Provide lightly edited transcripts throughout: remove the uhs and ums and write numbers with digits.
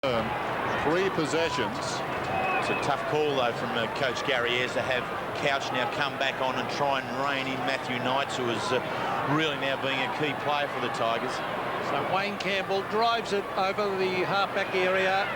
3 possessions. It's a tough call, though, from Coach Gary Ayres to have Couch now come back on and try and rein in Matthew Knights, who is really now being a key player for the Tigers. So Wayne Campbell drives it over the halfback area.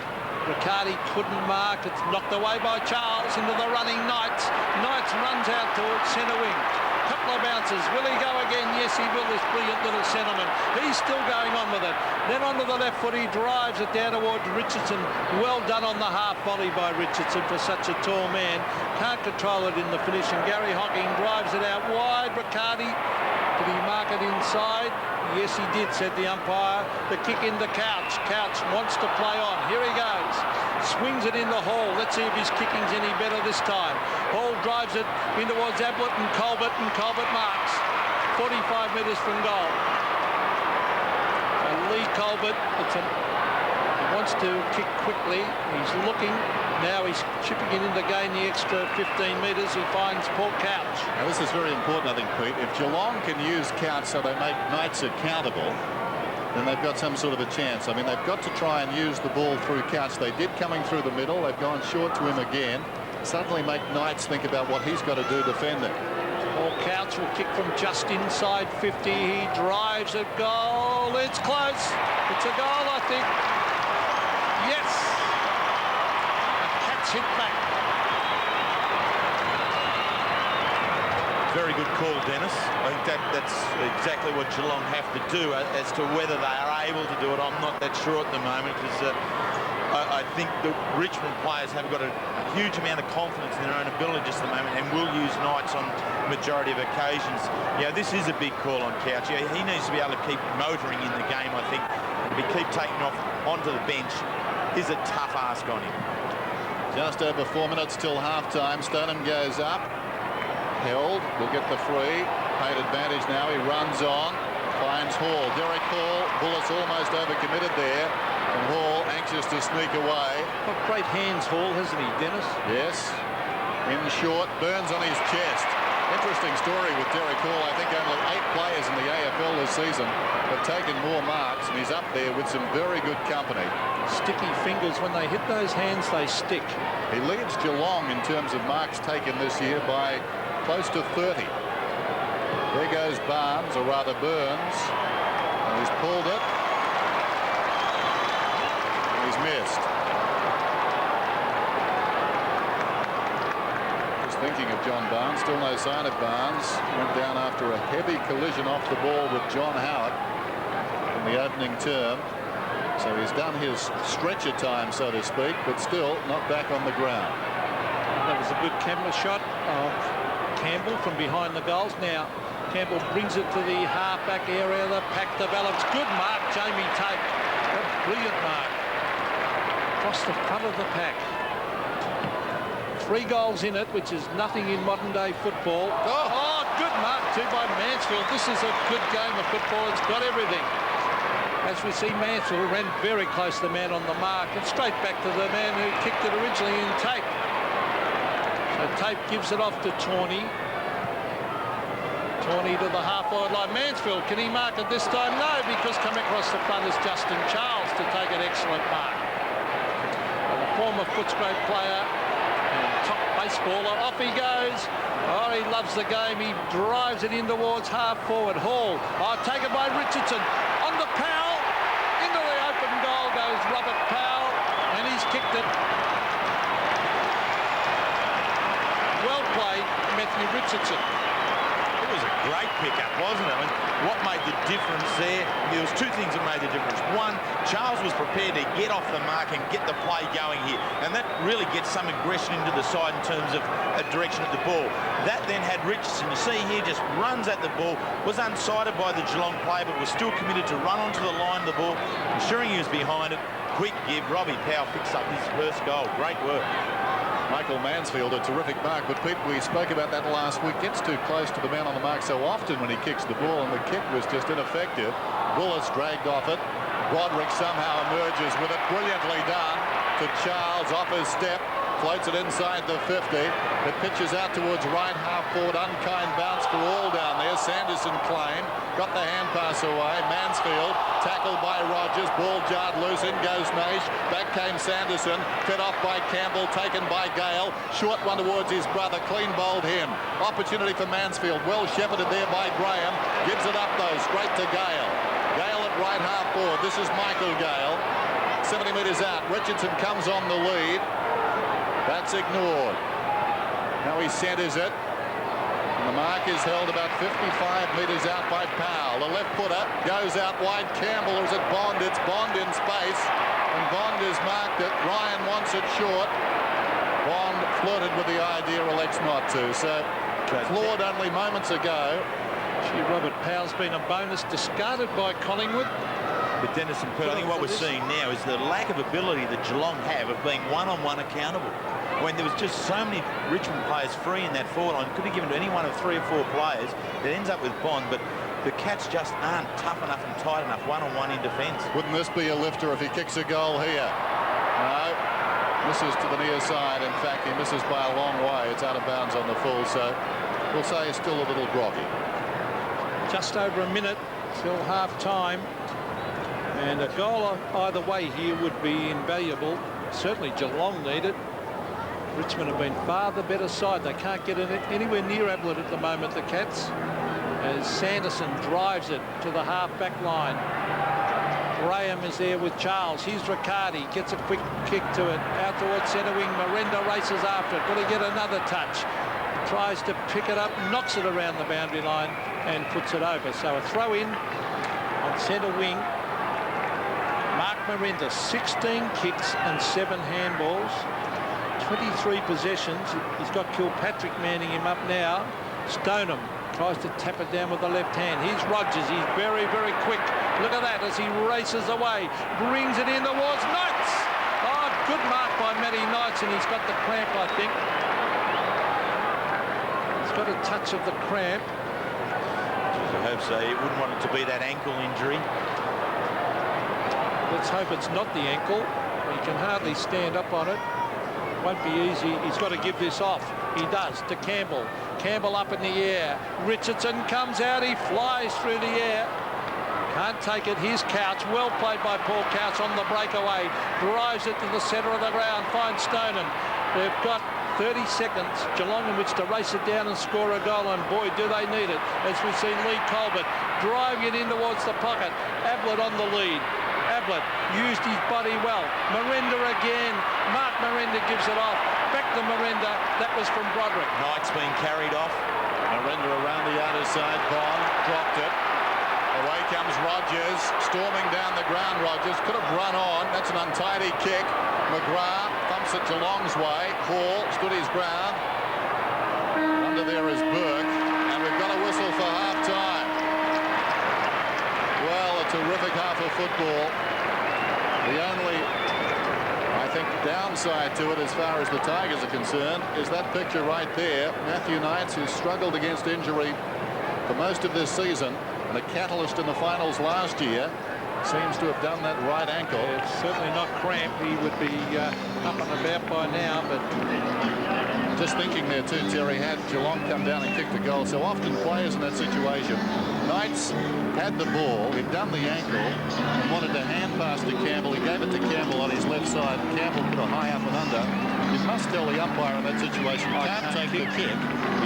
Riccardi couldn't mark. It's knocked away by Charles into the running Knights. Knights runs out towards centre wing. Couple of bounces. Will he go again? Yes, he will. This brilliant little centreman. He's still going on with it. Then onto the left foot, he drives it down towards Richardson. Well done on the half volley by Richardson for such a tall man. Can't control it in the finish, and Gary Hocking drives it out wide. Riccardi, did he mark it inside? Yes, he did, said the umpire. The kick into Couch. Couch wants to play on. Here he goes. Swings it into Hall. Let's see if his kicking's any better this time. Hall drives it in towards Ablett and Colbert marks. 45 metres from goal. So Lee Colbert, he wants to kick quickly. He's looking. Now he's chipping it in to gain the extra 15 metres. He finds Paul Couch. Now this is very important, I think, Pete. If Geelong can use Couch so they make Knights accountable, then they've got some sort of a chance. I mean, they've got to try and use the ball through Couch. They did coming through the middle. They've gone short to him again. Suddenly make Knights think about what he's got to do defending. Paul Couch will kick from just inside 50. He drives a goal. It's close. It's a goal, I think. Yes. Hit back. Very good call, Dennis. I think that's exactly what Geelong have to do. As to whether they are able to do it, I'm not that sure at the moment, because I think the Richmond players have got a huge amount of confidence in their own abilities at the moment, and will use Knights on the majority of occasions. This is a big call on Couch. He needs to be able to keep motoring in the game, I think. To keep taking off onto the bench is a tough ask on him. Just over 4 minutes till half-time. Stoneham goes up. Held. Will get the free. Paid advantage now. He runs on. Finds Hall. Derek Hall. Bulluss almost overcommitted there. And Hall anxious to sneak away. Got great hands, Hall, hasn't he, Dennis? Yes. In short. Burns on his chest. Interesting story with Derek Hall. I think only 8 players in the AFL this season have taken more marks, and he's up there with some very good company. Sticky fingers. When they hit those hands, they stick. He leads Geelong in terms of marks taken this year by close to 30. There goes Barnes, or rather Burns. And he's pulled it. And he's missed. Just thinking of John Barnes. Still no sign of Barnes. Went down after a heavy collision off the ball with John Howard in the opening term. So he's done his stretcher time, so to speak, but still not back on the ground. That was a good camera shot of Campbell from behind the goals. Now Campbell brings it to the halfback area. The pack develops. Good mark, Jamie Tate. A brilliant mark. Across the front of the pack. 3 goals in it, which is nothing in modern day football. Oh, good mark too by Mansfield. This is a good game of football. It's got everything. As we see, Mansfield ran very close to the man on the mark, and straight back to the man who kicked it originally in Tape. So Tape gives it off to Tawney. Tawney to the half-wide line. Mansfield, can he mark it this time? No, because coming across the front is Justin Charles to take an excellent mark. And the former Footscray player and top baseballer, off he goes. Oh, he loves the game. He drives it in towards half-forward. Hall. Oh, taken by Richardson. On the Powell. Into the open goal goes Robert Powell, and he's kicked it. Well played, Matthew Richardson. It was a great pickup, wasn't it? I mean, what made the difference there? There was 2 things that made the difference. One, Charles was prepared to get off the mark and get the play going here, and that really gets some aggression into the side in terms of a direction at the ball. That then had Richardson, you see here, just runs at the ball, was unsighted by the Geelong player, but was still committed to run onto the line of the ball, ensuring he was behind it. Quick give. Robbie Powell picks up his first goal. Great work. Michael Mansfield, a terrific mark, but Pete, we spoke about that last week. Gets too close to the man on the mark so often when he kicks the ball, and the kick was just ineffective. Bulluss dragged off it. Broderick somehow emerges with it. Brilliantly done to Charles off his step. floats it inside the 50. It pitches out towards right half forward. Unkind bounce for all down there. Sanderson claim. Got the hand pass away. Mansfield tackled by Rogers. Ball jarred loose. In goes Naish. Back came Sanderson. Fed off by Campbell. Taken by Gale. Short one towards his brother. Clean bowled him. Opportunity for Mansfield. Well shepherded there by Graham. Gives it up though. Straight to Gale. Gale at right half forward. This is Michael Gale. 70 metres out. Richardson comes on the lead. That's ignored. Now he centres it. And the mark is held about 55 metres out by Powell. The left footer goes out wide. Campbell, or is it Bond? It's Bond in space. And Bond is marked it. Ryan wants it short. Bond flirted with the idea, elects not to. So floored only moments ago. Gee, Robert, Powell's been a bonus discarded by Collingwood. But Dennis and Pert, I think what we're seeing now is the lack of ability that Geelong have of being one-on-one accountable. When there was just so many Richmond players free in that forward line, could be given to any one of 3 or 4 players. It ends up with Bond, but the Cats just aren't tough enough and tight enough one-on-one in defence. Wouldn't this be a lifter if he kicks a goal here? No. Misses to the near side. In fact, he misses by a long way. It's out of bounds on the full, so we'll say he's still a little groggy. Just over a minute till half-time. And a goal either way here would be invaluable. Certainly Geelong need it. Richmond have been far the better side. They can't get it anywhere near Ablett at the moment, the Cats. As Sanderson drives it to the half-back line. Graham is there with Charles. Here's Riccardi. Gets a quick kick to it. Out towards centre wing. Merenda races after it. Will he get another touch? Tries to pick it up. Knocks it around the boundary line and puts it over. So a throw in on centre wing. Mark Merenda, 16 kicks and 7 handballs. 23 possessions. He's got Kilpatrick manning him up now. Stoneham tries to tap it down with the left hand. Here's Rogers. He's very, very quick. Look at that as he races away. Brings it in towards Knights. Oh, good mark by Matty Knights, and he's got the cramp, I think. He's got a touch of the cramp. I hope so. You wouldn't want it to be that ankle injury. Let's hope it's not the ankle. He can hardly stand up on it. Won't be easy. He's got to give this off. He does to Campbell. Campbell up in the air. Richardson comes out. He flies through the air. Can't take it. Here's Couch. Well played by Paul Couch on the breakaway. Drives it to the centre of the ground. Finds Stoneham. They've got 30 seconds, Geelong, in which to race it down and score a goal, and boy, do they need it, as we see Lee Colbert driving it in towards the pocket. Ablett on the lead. Ablett used his body well. Merenda again. Mark Merenda gives it off. Back to Merenda. That was from Broderick. Knight's being carried off. Merenda around the outer side. Bond dropped it. Away comes Rogers. Storming down the ground, Rogers. Could have run on. That's an untidy kick. McGrath thumps it Geelong's way. Hall stood his ground. Under there is Burke. And we've got a whistle for half-time. Well, a terrific half of football. The only, I think, downside to it as far as the Tigers are concerned is that picture right there. Matthew Knights, who struggled against injury for most of this season, and a catalyst in the finals last year, seems to have done that right ankle. It's certainly not cramp. He would be up and about by now, but just thinking there too, Terry, had Geelong come down and kicked a goal. So often players in that situation, Knights had the ball, he'd done the ankle, and wanted to hand pass to Campbell. He gave it to Campbell on his left side. Campbell put a high up and under. You must tell the umpire in that situation, you can't take the kick.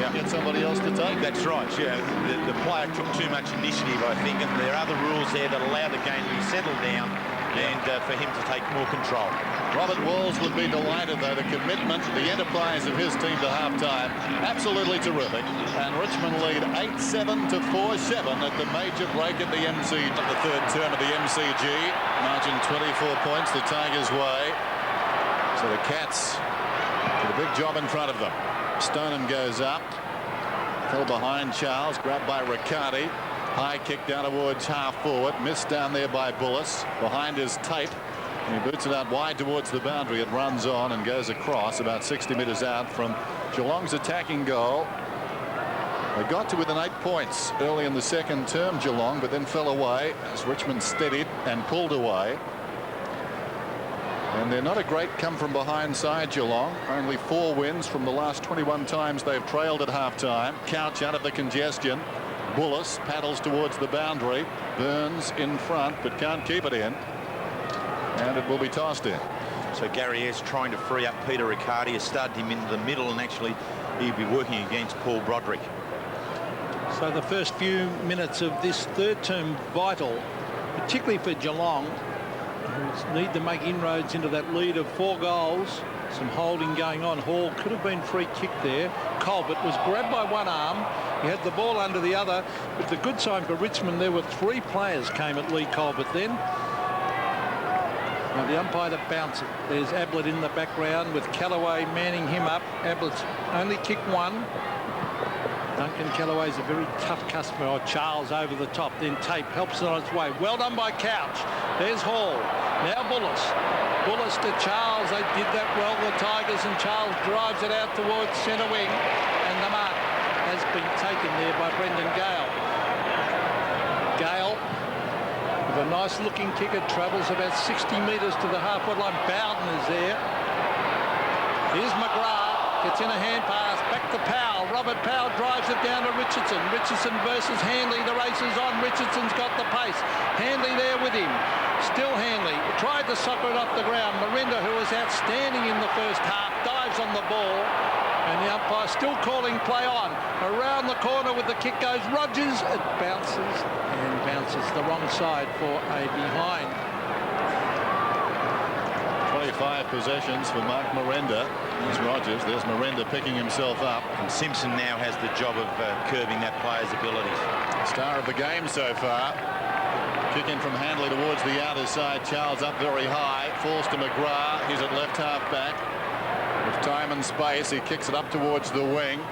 Yeah. Get somebody else to take. That's right. Yeah, the player took too much initiative, I think, and there are other rules there that allow the game to be settled down and for him to take more control. Robert Walls would be delighted, though. The commitment, the enterprise of his team to half-time, absolutely terrific. And Richmond lead 8-7 to 4-7 at the major break at the M.C.G. The third term of the M.C.G. Margin 24 points the Tigers' way. So the Cats with a big job in front of them. Stoneham goes up. Fell behind Charles. Grabbed by Riccardi. High kick down towards half forward. Missed down there by Bulluss. Behind his tape. And he boots it out wide towards the boundary. It runs on and goes across about 60 metres out from Geelong's attacking goal. They got to within 8 points early in the second term, Geelong, but then fell away as Richmond steadied and pulled away. And they're not a great come-from-behind side, Geelong. Only 4 wins from the last 21 times they've trailed at half-time. Couch out of the congestion. Bulluss paddles towards the boundary. Burns in front, but can't keep it in. And it will be tossed in. So Gary S trying to free up Peter Riccardi, has started him into the middle, and actually he'll be working against Paul Broderick. So the first few minutes of this third term vital, particularly for Geelong, who need to make inroads into that lead of 4 goals. Some holding going on. Hall could have been free kick there. Colbert was grabbed by one arm. He had the ball under the other. But the good sign for Richmond, there were 3 players came at Lee Colbert then. Now the umpire to bounce it. There's Ablett in the background with Callaway manning him up. Ablett's only kicked 1. Duncan Callaway's a very tough customer. Oh, Charles over the top. Then Tape helps it on its way. Well done by Couch. There's Hall. Now Bulluss. Bulluss to Charles. They did that well, the Tigers, and Charles drives it out towards centre wing. And the mark has been taken there by Brendon Gale. Gale with a nice looking kick. It travels about 60 metres to the half-forward line. Bowden is there. Here's McGrath. Gets in a hand pass, back to Powell. Robert Powell drives it down to Richardson. Richardson versus Handley. The race is on. Richardson's got the pace. Handley there with him. Still Handley. Tried to sucker it off the ground. Merenda, who was outstanding in the first half, dives on the ball. And the umpire still calling play on. Around the corner with the kick goes Rogers. It bounces and bounces the wrong side for a behind. 25 possessions for Mark Merenda. There's Rogers. There's Merenda picking himself up. And Simpson now has the job of curbing that player's abilities. Star of the game so far. Kick in from Handley towards the outer side. Charles up very high. Falls to McGrath. He's at left half back. With time and space, he kicks it up towards the wing.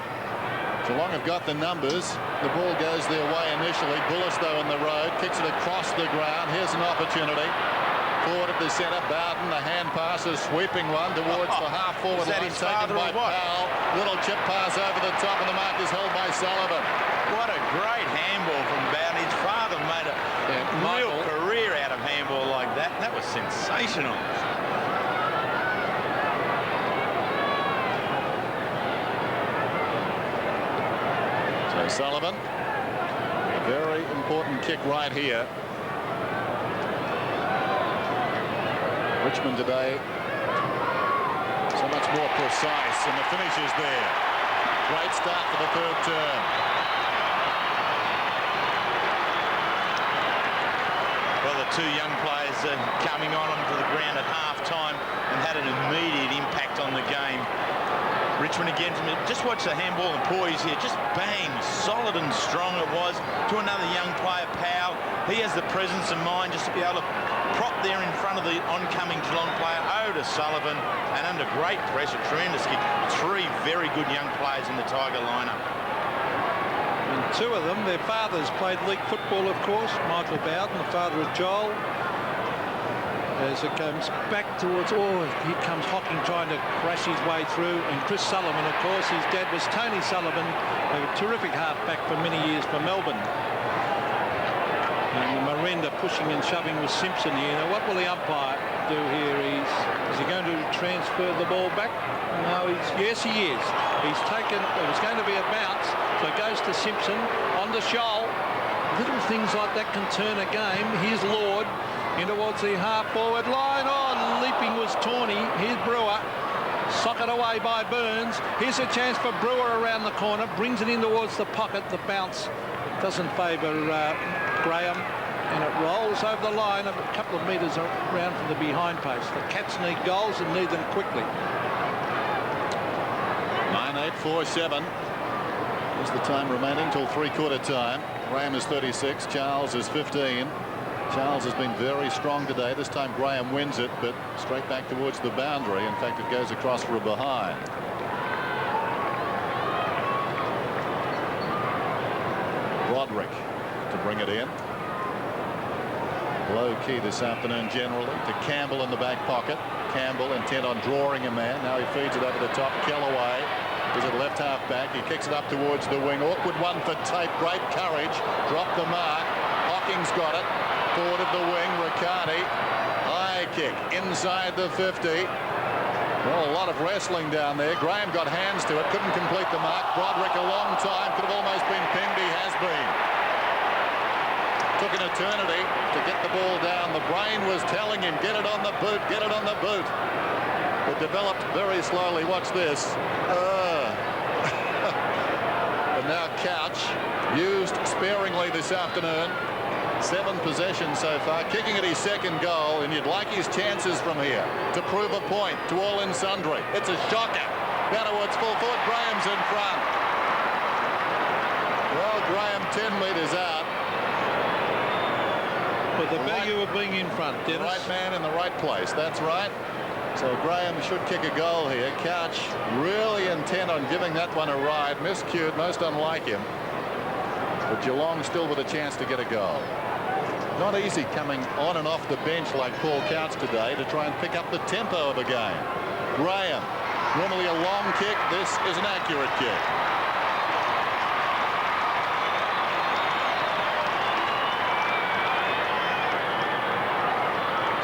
Geelong have got the numbers. The ball goes their way initially. Bulluss, though, in the road. Kicks it across the ground. Here's an opportunity. Forward at the centre, Bowden, the hand pass, a sweeping one towards the half-forward line, taken by Powell. Little chip pass over the top, and the mark is held by Sullivan. What a great handball from Bowden. His father made a real career out of handball like that. That was sensational. So Sullivan, a very important kick right here. Richmond today so much more precise, and the finish is there. Great start for the third term. Well, the 2 young players coming on onto the ground at half-time and had an immediate impact on the game. Richmond again, just watch the handball and poise here, just bang, solid and strong it was to another young player, Powell. He has the presence of mind just to be able to prop there in front of the oncoming Geelong player. To Sullivan, and under great pressure, tremendous kick. 3 very good young players in the Tiger lineup. And 2 of them, their fathers played league football, of course. Michael Bowden, the father of Joel. As it comes back towards, here comes Hocking trying to crash his way through, and Chris Sullivan, of course, his dad was Tony Sullivan, a terrific halfback for many years for Melbourne. And Merenda pushing and shoving with Simpson here. Now, what will the umpire do here? Is he going to transfer the ball back? No, yes, he is. He's taken, it was going to be a bounce, so it goes to Simpson, on to Scholl. Little things like that can turn a game. Here's Lord in towards the half-forward line. Leaping was Tawney. Here's Brewer. Socket away by Burns. Here's a chance for Brewer around the corner. Brings it in towards the pocket. The bounce doesn't favour Graham. And it rolls over the line a couple of metres around from the behind post. The Cats need goals and need them quickly. 9-8-4-7. Here's the time remaining till 3/4 time. Graham is 36. Charles is 15. Charles has been very strong today. This time Graham wins it, but straight back towards the boundary. In fact, it goes across for a behind. Broderick to bring it in. Low key this afternoon generally to Campbell in the back pocket. Campbell intent on drawing a man. Now he feeds it over the top. Callaway is at left half back. He kicks it up towards the wing. Awkward one for Tape. Great courage. Dropped the mark. Hocking's got it. Forward of the wing. Riccardi. High kick inside the 50. Well, a lot of wrestling down there. Graham got hands to it, couldn't complete the mark. Broderick a long time, could have almost been pinned. He has been. Took an eternity to get the ball down. The brain was telling him, get it on the boot, get it on the boot. It developed very slowly. Watch this. And now Couch, used sparingly this afternoon. 7 possessions so far, kicking at his second goal, and you'd like his chances from here to prove a point to all and sundry. It's a shocker. Down towards full forward. Graham's in front. Well, Graham 10 metres out. But the value of being in front, Dennis. The right man in the right place. That's right. So Graham should kick a goal here. Couch really intent on giving that one a ride. Miscued, most unlike him. But Geelong still with a chance to get a goal. Not easy coming on and off the bench like Paul Couch today to try and pick up the tempo of a game. Graham, normally a long kick. This is an accurate kick.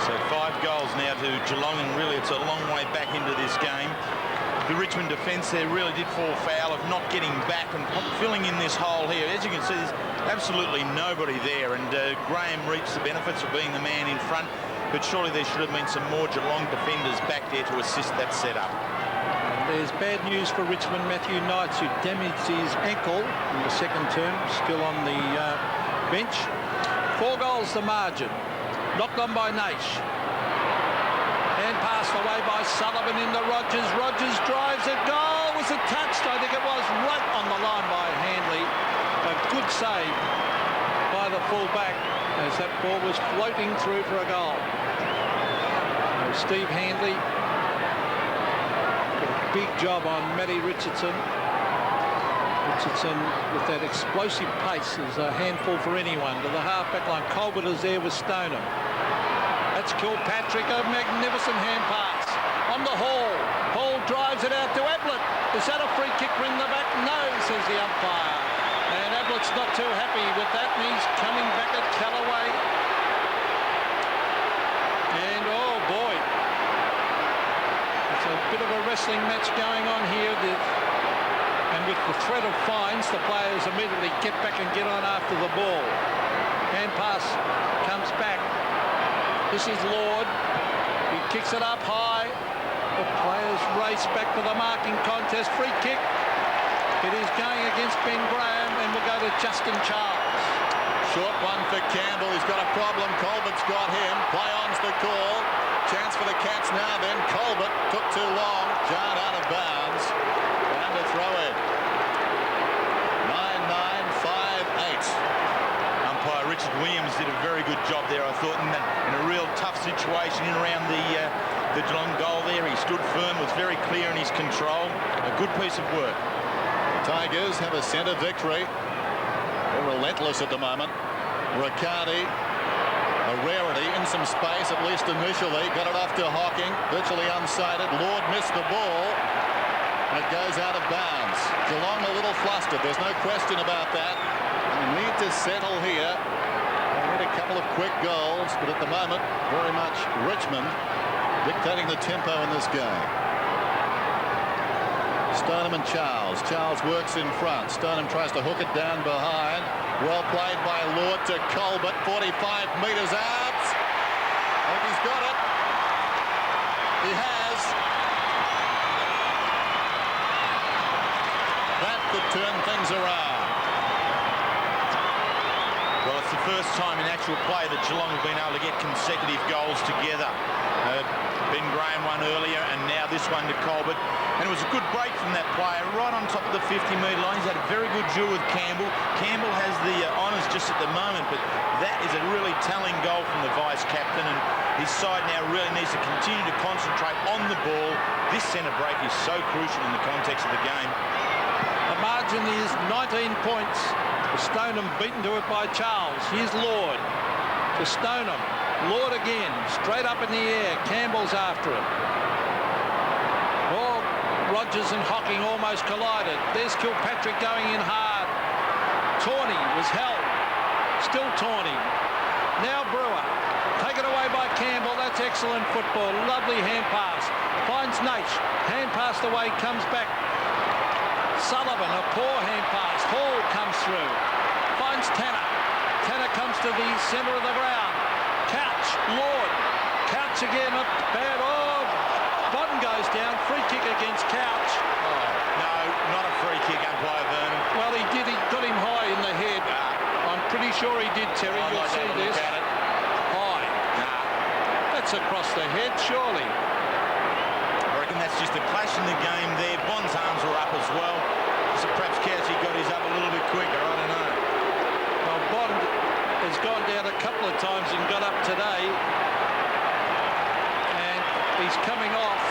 So 5 goals now to Geelong, and really it's a long way back into this game. The Richmond defence there really did fall foul of not getting back and filling in this hole here. As you can see, there's absolutely nobody there, and Graham reaped the benefits of being the man in front, but surely there should have been some more Geelong defenders back there to assist that setup. And there's bad news for Richmond. Matthew Knights, who damaged his ankle in the second term, still on the bench. 4 goals the margin. Knocked on by Naish. And passed away by Sullivan into Rogers. Rogers drives it. Goal. Was it touched? I think it was right on the line by Handley. A good save by the full-back as that ball was floating through for a goal. Steve Handley did a big job on Matty Richardson. Richardson with that explosive pace is a handful for anyone. To the half-back line. Colbert is there with Stoneham. That's Kilpatrick, a magnificent hand pass on the Hall. Hall drives it out to Ablett. Is that a free kick from the back? No, says the umpire. And Ablett's not too happy with that, and he's coming back at Callaway. And oh boy, it's a bit of a wrestling match going on here. And with the threat of fines, the players immediately get back and get on after the ball. Hand pass comes back. This is Lord. He kicks it up high. The players race back to the marking contest. Free kick. It is going against Ben Graham, and we'll go to Justin Charles. Short one for Campbell. He's got a problem. Colbert's got him. Play on's the call. Chance for the Cats now then. Colbert took too long. Jarred out of bounds. And a throw in. 9-9-5-8. Umpire Richard Williams did a very good job there, I thought, in a real tough situation in around the Geelong goal there. He stood firm, was very clear in his control. A good piece of work. The Tigers have a centre victory. They're relentless at the moment. Riccardi, a rarity in some space, at least initially. Got it off to Hocking, virtually unsighted. Lord missed the ball. And it goes out of bounds. Geelong a little flustered. There's no question about that. They need to settle here. They need a couple of quick goals, but at the moment, very much Richmond dictating the tempo in this game. Stoneham and Charles. Charles works in front. Stoneham tries to hook it down behind. Well played by Lord to Colbert. 45 metres out. I think he's got it. He has. That could turn things around. Well, it's the first time in actual play that Geelong have been able to get consecutive goals together. Ben Graham won earlier, and now this one to Colbert. And it was a good break from that player, right on top of the 50-metre line. He's had a very good duel with Campbell. Campbell has the honours just at the moment, but that is a really telling goal from the vice-captain, and his side now really needs to continue to concentrate on the ball. This centre break is so crucial in the context of the game. The margin is 19 points. Stoneham beaten to it by Charles. Here's Lord to Stoneham. Lord again, straight up in the air. Campbell's after it. Oh, Rogers and Hocking almost collided. There's Kilpatrick going in hard. Tawney was held. Still Tawney. Now Brewer. Take it Taken away by Campbell. That's excellent football. Lovely hand pass. Finds Naish. Hand passed away. Comes back. Sullivan, a poor hand pass. Hall comes through. Finds Tanner. Tanner comes to the centre of the ground. Couch. Lord. Couch again. A bad. Oh, Bodden goes down. Free kick against Couch. Oh, no, not a free kick, umpire Vernon. Well, he did. He got him high in the head. I'm pretty sure he did, Terry. You'll see this. High. That's across the head, surely. I reckon that's just a clash in the game there. Bond's arms were up as well. So perhaps Couchy got his up a little bit quicker. I don't know. Well, Bond has gone down a couple of times and got up today. And he's coming off.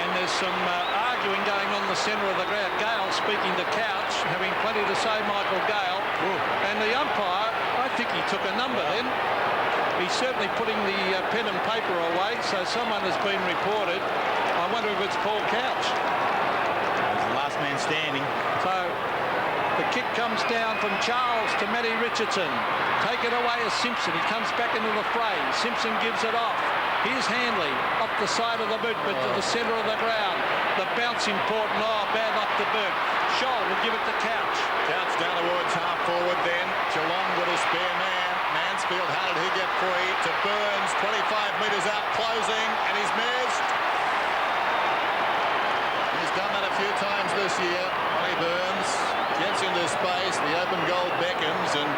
And there's some arguing going on the centre of the ground. Gale speaking to Couch, having plenty to say, Michael Gale. Ooh. And the umpire, I think he took a number then. He's certainly putting the pen and paper away, so someone has been reported. I wonder if it's Paul Couch. He's the last man standing. So the kick comes down from Charles to Matty Richardson. Taken away as Simpson. He comes back into the fray. Simpson gives it off. Here's Handley off the side of the boot, but to the centre of the ground. The bounce important. Oh, bad luck to Burke. Scholl will give it to Couch. Couch down towards half forward then. Geelong with a spare man. Mansfield, how did he get free? To Burns, 25 metres out, closing, and he's missed. He's done that a few times this year. Ronnie Burns gets into space, the open goal beckons, and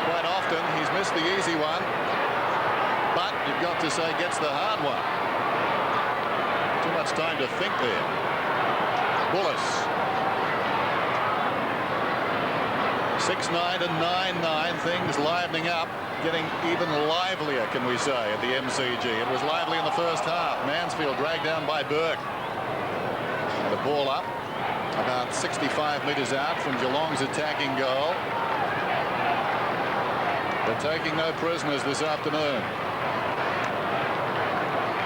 quite often he's missed the easy one. But you've got to say gets the hard one. Too much time to think there. Bulluss. 6-9 and 9-9, things livening up, getting even livelier, can we say, at the M.C.G. It was lively in the first half. Mansfield dragged down by Burke. And the ball up about 65 metres out from Geelong's attacking goal. They're taking no prisoners this afternoon.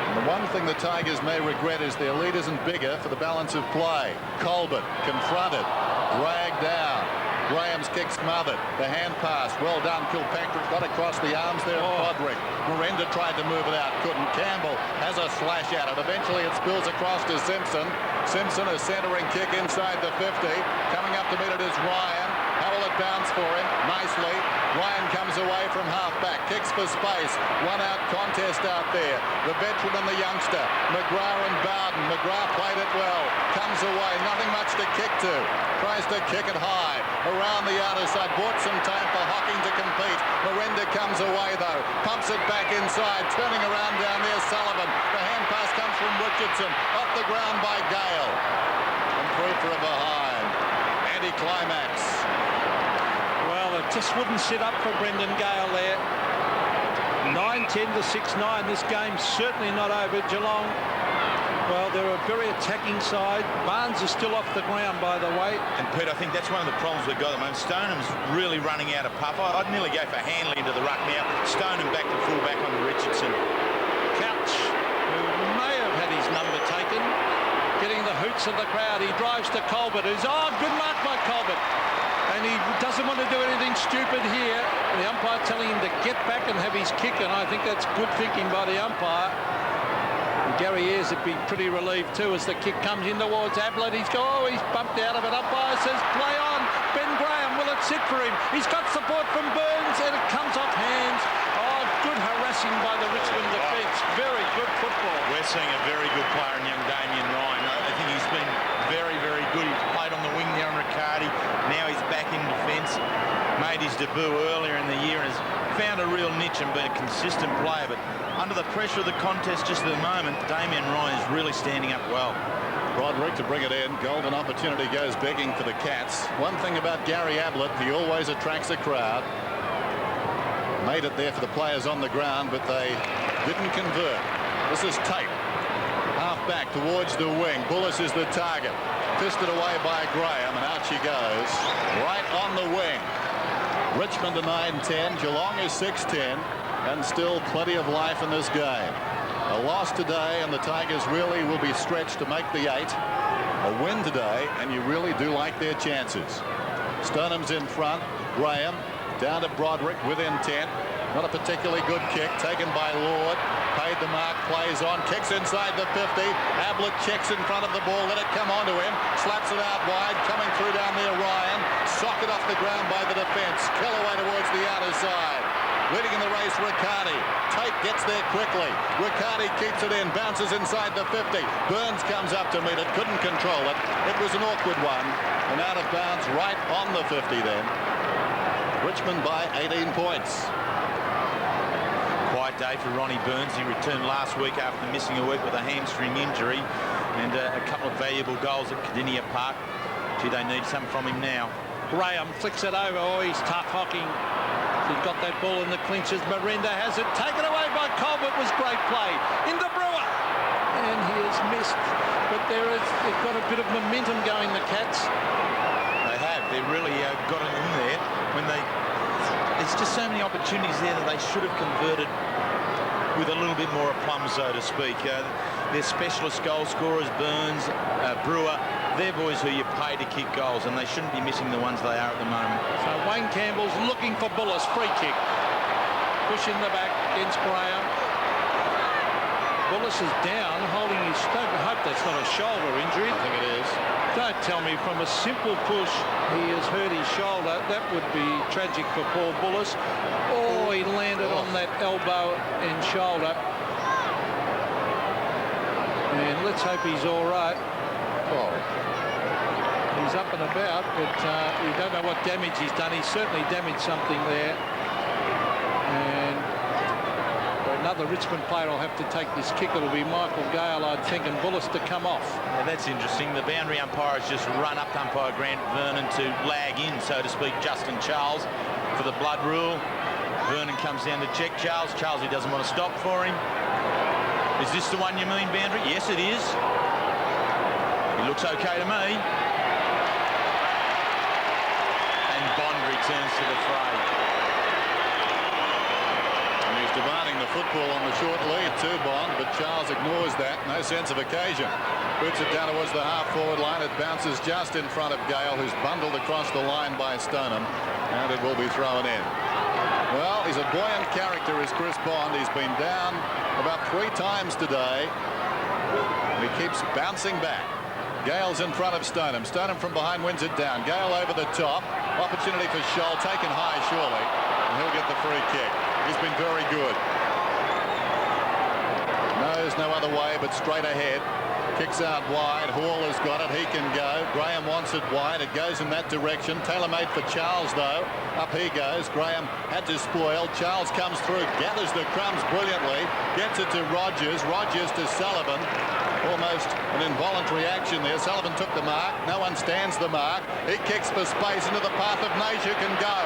And the one thing the Tigers may regret is their lead isn't bigger for the balance of play. Colbert confronted, dragged down. Graham's kick smothered. The hand pass, well done. Kilpatrick got across the arms there of Broderick. Merenda tried to move it out, couldn't. Campbell has a slash at it. Eventually it spills across to Simpson. Simpson, a centering kick inside the 50. Coming up to meet it is Ryan. Powell it bounced for him nicely. Ryan comes away from half-back, kicks for space. One-out contest out there. The veteran and the youngster, McGrath and Bowden. McGrath played it well. Comes away, nothing much to kick to. Tries to kick it high. Around the outer side, bought some time for Hocking to compete. Merenda comes away though, pumps it back inside, turning around down there, Sullivan. The hand pass comes from Richardson, off the ground by Gale. And through for a behind. Anti-climax. Well, it just wouldn't sit up for Brendan Gale there. 9-10 to 6-9. This game's certainly not over. Geelong, well, they're a very attacking side. Barnes is still off the ground, by the way. And, Pete, I think that's one of the problems we've got at the moment. Stoneham's really running out of puff. I'd nearly go for Handley into the ruck now. Stoneham back to full back on the Richardson. Couch, who may have had his number taken, getting the hoots of the crowd. He drives to Colbert, who's, good mark by Colbert. And he doesn't want to do anything stupid here. The umpire telling him to get back and have his kick, and I think that's good thinking by the umpire. And Gary Ayres would be pretty relieved too as the kick comes in towards Ablett. He's bumped out of it. Umpire says play on. Ben Graham, will it sit for him? He's got support from Burns and it comes off hands. Good harassing by the Richmond defence. Very good football. We're seeing a very good player in young Damien Ryan. I think he's been very, very good. He's played on the wing there on Riccardi. Now he's back in defence. Made his debut earlier in the year and has found a real niche and been a consistent player. But under the pressure of the contest just at the moment, Damien Ryan is really standing up well. Broderick to bring it in. Golden opportunity goes begging for the Cats. One thing about Gary Ablett, he always attracts a crowd. Made it there for the players on the ground, but they didn't convert. This is Tate. Half back towards the wing. Bulluss is the target. Fisted away by Graham, and out she goes. Right on the wing. Richmond to 9-10. Geelong is 6-10. And still plenty of life in this game. A loss today, and the Tigers really will be stretched to make the 8. A win today, and you really do like their chances. Stoneham's in front. Graham Down to Broderick with intent. Not a particularly good kick, taken by Lord. Paid the mark, plays on, kicks inside the 50. Ablett checks in front of the ball, let it come onto him. Slaps it out wide, coming through down there, Ryan. Socket off the ground by the defence. Kellaway towards the outer side. Leading in the race, Riccardi. Tate gets there quickly. Riccardi keeps it in, bounces inside the 50. Burns comes up to meet it, couldn't control it. It was an awkward one, and out of bounds right on the 50 then. Richmond by 18 points. Quiet day for Ronnie Burns. He returned last week after missing a week with a hamstring injury, and a couple of valuable goals at Cardinia Park. Gee, they need some from him now. Graham flicks it over. Oh, he's tough hocking. He's got that ball in the clinches. Merenda has it taken away by Colbert. Was great play into Brewer, and he has missed. But they've got a bit of momentum going, the Cats. They have. They really got it in there when there's just so many opportunities there that they should have converted with a little bit more aplomb, so to speak. Their specialist goal scorers, Burns, Brewer, they're boys who you pay to kick goals, and they shouldn't be missing the ones they are at the moment. So Wayne Campbell's looking for Bulluss. Free kick. Push in the back against Graham. Bulluss is down, holding his stomach. I hope that's not a shoulder injury. I think it is. Don't tell me from a simple push he has hurt his shoulder. That would be tragic for Paul Bulluss. Oh, he landed on that elbow and shoulder. And let's hope he's all right. Oh. He's up and about, but we don't know what damage he's done. He's certainly damaged something there. And another Richmond player will have to take this kick. It'll be Michael Gale, I'd think, and Bulluss to come off. Yeah, that's interesting. The boundary umpire has just run up to umpire Grant Vernon to lag in, so to speak, Justin Charles for the blood rule. Vernon comes down to check Charles. Charles, he doesn't want to stop for him. Is this the one you mean, boundary? Yes, it is. He looks okay to me. And Bond returns to the fray. And he's demanding the football on the short lead too, Bond, but Charles ignores that. No sense of occasion. Puts it down towards the half-forward line. It bounces just in front of Gale, who's bundled across the line by Stoneham, and it will be thrown in. Well, he's a buoyant character, is Chris Bond. He's been down about 3 times today, and he keeps bouncing back. Gale's in front of Stoneham. Stoneham from behind wins it down. Gale over the top. Opportunity for Scholl, taken high surely, and he'll get the free kick. He's been very good. Knows no other way but straight ahead. Kicks out wide. Hall has got it. He can go. Graham wants it wide. It goes in that direction. Tailor-made for Charles, though. Up he goes. Graham had to spoil. Charles comes through, gathers the crumbs brilliantly, gets it to Rogers. Rogers to Sullivan. Almost an involuntary action there. Sullivan took the mark. No one stands the mark. He kicks for space into the path of Naish, who can go.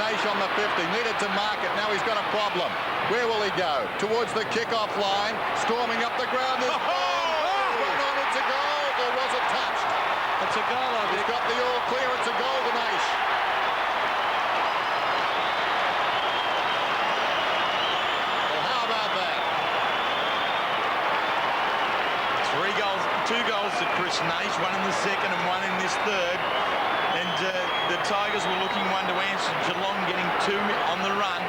Naish on the 50. Needed to mark it. Now he's got a problem. Where will he go? Towards the kick-off line. Storming up the ground. It's a goal, or was it touched? It's a goal, I think. He's got the all clear. It's a goal to Naish. Well, how about that? 3 goals, 2 goals to Chris Naish, 1 in the second and 1 in this third. And the Tigers were looking one to answer. Geelong getting 2 on the run.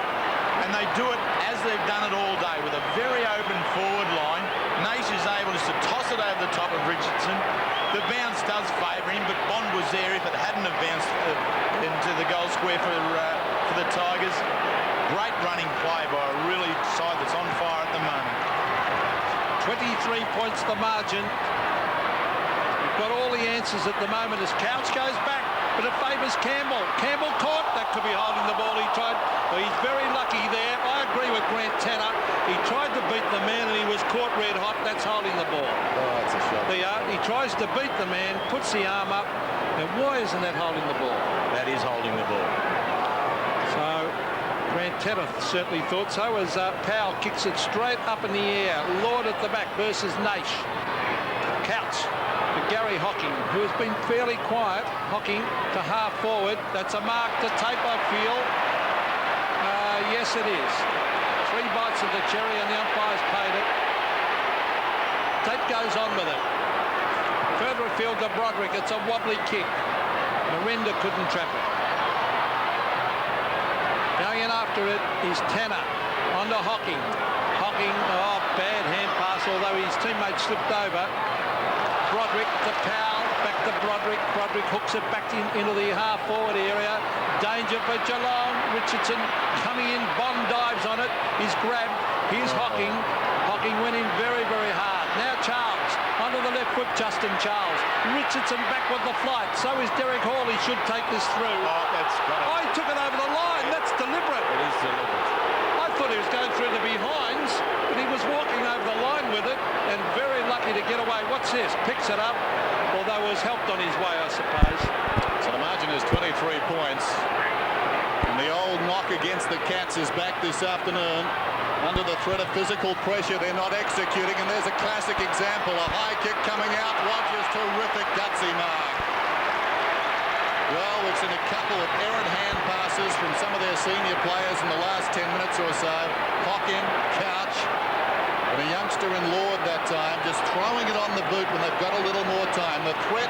And they do it as they've done it all day, with a very open forward line. Naish is able just to toss it over the top of Richardson. The bounce does favour him, but Bond was there if it hadn't have bounced into the goal square for the Tigers. Great running play by a really side that's on fire at the moment. 23 points the margin. We've got all the answers at the moment as Couch goes back, but it favours Campbell. Campbell caught. That could be holding the ball. He tried. Well, he's very lucky there. I agree with Grant Tanner. He tried to beat the man and he was caught red hot. That's holding the ball. Oh, that's a shot. He tries to beat the man, puts the arm up, and why isn't that holding the ball? That is holding the ball. So Grant Tanner certainly thought so, as Powell kicks it straight up in the air. Lord at the back versus Naish. Couch to Gary Hocking, who has been fairly quiet. Hocking to half forward. That's a mark to tape, I feel. Yes, it is. 3 bites of the cherry and the umpire's paid it. Tape goes on with it. Further afield to Broderick. It's a wobbly kick. Merenda couldn't trap it. after it is Tanner. On to Hocking. Hocking, oh, bad hand pass, although his teammate slipped over. Broderick to Powell, back to Broderick. Broderick hooks it back into the half-forward area. Danger for Geelong. Richardson coming in. Bond dives on it. He's grabbed. Here's Hocking. Hocking went in very, very hard. Now Charles. Onto the left foot, Justin Charles. Richardson back with the flight. So is Derek Hall. He should take this through. Oh, that's got it. Oh, he took it over the line. That's deliberate. It is deliberate. I thought he was going through the behinds, but he was walking over the line with it and very lucky to get away. What's this? Picks it up, although was helped on his way, I suppose. So the margin is 23 points. And the old knock against the Cats is back this afternoon. Under the threat of physical pressure, they're not executing, and there's a classic example. A high kick coming out. Rogers, terrific gutsy mark. Well, we've seen a couple of errant hand passes from some of their senior players in the last 10 minutes or so. Hocking, Couch, and a youngster in Lord that time, just throwing it on the boot when they've got a little more time. The threat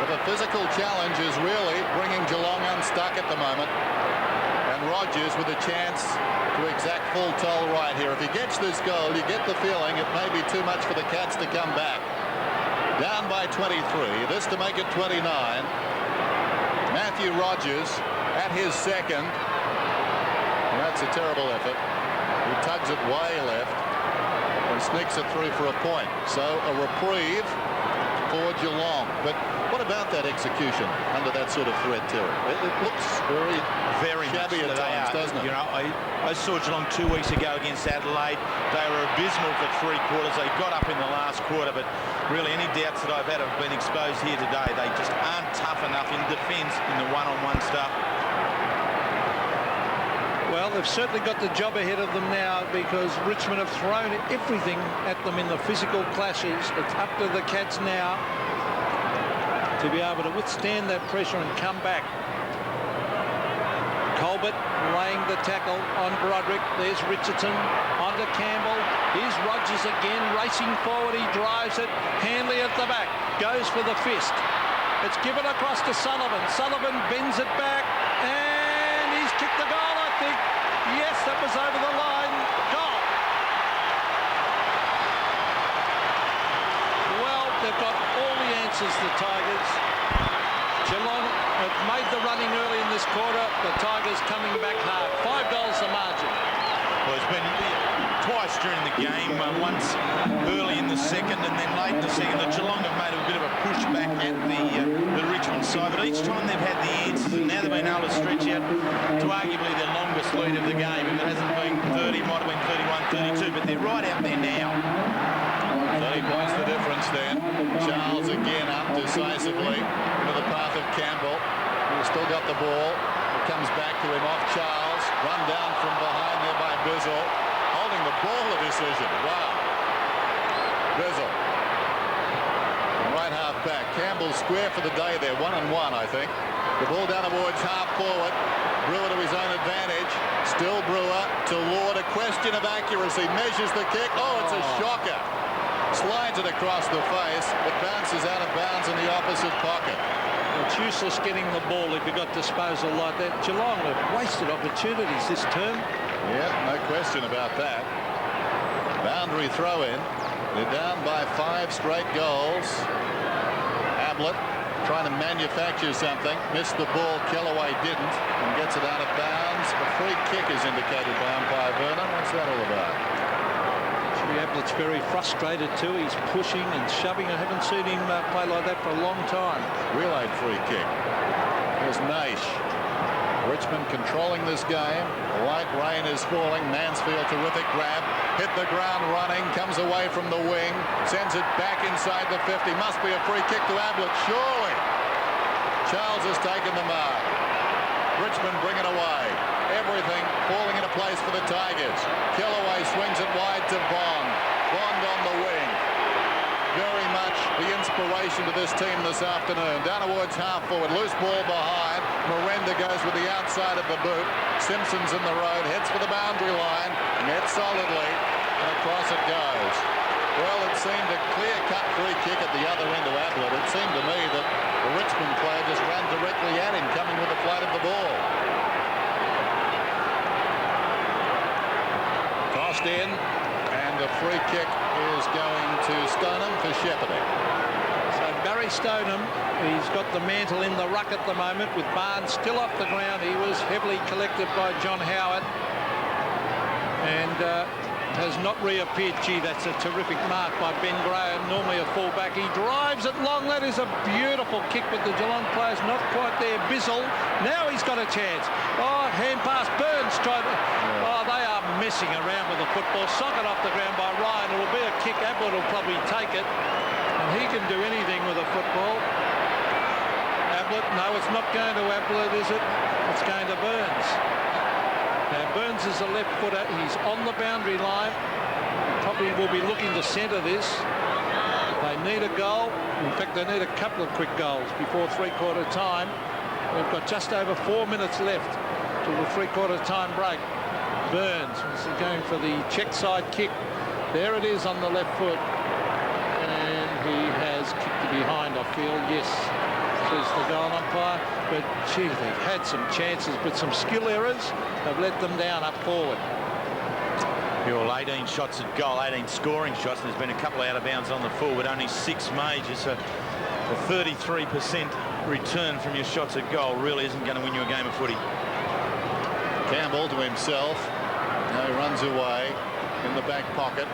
of a physical challenge is really bringing Geelong unstuck at the moment. And Rogers with a chance to exact full toll right here. If he gets this goal, you get the feeling it may be too much for the Cats to come back. Down by 23. This to make it 29. Matthew Rogers at his second. And that's a terrible effort. He tugs it way left and sneaks it through for a point. So a reprieve for Geelong. But what about that execution under that sort of threat, Terry? It looks very shabby at times, doesn't it? You know, I saw Geelong 2 weeks ago against Adelaide. They were abysmal for 3 quarters. They got up in the last quarter, but really any doubts that I've had have been exposed here today. They just aren't tough enough in defence in the one-on-one stuff. Well, they've certainly got the job ahead of them now because Richmond have thrown everything at them in the physical clashes. It's up to the Cats now to be able to withstand that pressure and come back. Colbert laying the tackle on Broderick. There's Richardson onto Campbell. Here's Rogers again racing forward. He drives it. Hanley at the back. Goes for the fist. It's given across to Sullivan. Sullivan bends it back and he's kicked the goal, I think. Yes, that was over the line. Goal. Well, they've got all the answers, the Tigers. Geelong have made the running early in this quarter. The Tigers coming back hard. 5 goals the margin. Well, it's been twice during the game, once early in the second and then late in the second. The Geelong have made a bit of a push back at the Richmond side, but each time they've had the answers, and now they've been able to stretch out to arguably their longest lead of the game. If it hasn't been 30, might have been 31, 32, but they're right out there now. 30 points the difference then. Charles again up decisively into the path of Campbell. He's still got the ball. It comes back to him off Charles. Run down from behind there by Bizzle. Holding the ball, a decision. Wow. Bizzle. Right half back. Campbell square for the day there. 1-1, I think. The ball down towards half forward. Brewer to his own advantage. Still Brewer to Lord. A question of accuracy. Measures the kick. Oh, it's a shocker. Slides it across the face. It bounces out of bounds in the opposite pocket. It's useless getting the ball if you've got disposal like that. Geelong have wasted opportunities this term. Yeah, no question about that. Boundary throw in. They're down by 5 straight goals. Ablett trying to manufacture something. Missed the ball. Kellaway didn't and gets it out of bounds. A free kick is indicated by umpire Vernon. What's that all about? Ablett's very frustrated too. He's pushing and shoving. I haven't seen him play like that for a long time. Relayed free kick. There's Naish. Richmond controlling this game. Light rain is falling. Mansfield, terrific grab. Hit the ground running. Comes away from the wing. Sends it back inside the 50. Must be a free kick to Ablett. Surely. Charles has taken the mark. Richmond bring it away. Everything falling into place for the Tigers. Kellaway swings it wide to Bond. Bond on the wing. Very much the inspiration to this team this afternoon. Down towards half forward. Loose ball behind. Merenda goes with the outside of the boot. Simpson's in the road. Heads for the boundary line. Nets solidly. And across it goes. Well, it seemed a clear-cut free kick at the other end of Ablett. It seemed to me that the Richmond player just ran directly at him, coming with the flight of the ball. West End, and the free kick is going to Stoneham for shepherding. So Barry Stoneham, he's got the mantle in the ruck at the moment with Barnes still off the ground. He was heavily collected by John Howard and has not reappeared. Gee, that's a terrific mark by Ben Graham, normally a fullback. He drives it long. That is a beautiful kick, but the Geelong players not quite there. Bizzle, now he's got a chance. Oh, hand pass, Burns tried to... Oh, they are messing around with the football. Socket off the ground by Ryan. It'll be a kick. Ablett will probably take it, and he can do anything with a football. Ablett, no, it's not going to Ablett, is it? It's going to Burns. Now Burns is a left footer. He's on the boundary line. Probably will be looking to centre this. They need a goal. In fact, they need a couple of quick goals before three-quarter time. We've got just over 4 minutes left till the three-quarter time break. Burns is going for the check side kick. There it is on the left foot. And he has kicked it behind, I feel. Yes, says the goal umpire. But, gee, they've had some chances, but some skill errors have let them down up forward. Well, 18 shots at goal, 18 scoring shots, and there's been a couple out of bounds on the full, but only 6 majors. So a 33% return from your shots at goal really isn't going to win you a game of footy. Campbell to himself. Now he runs away in the back pocket.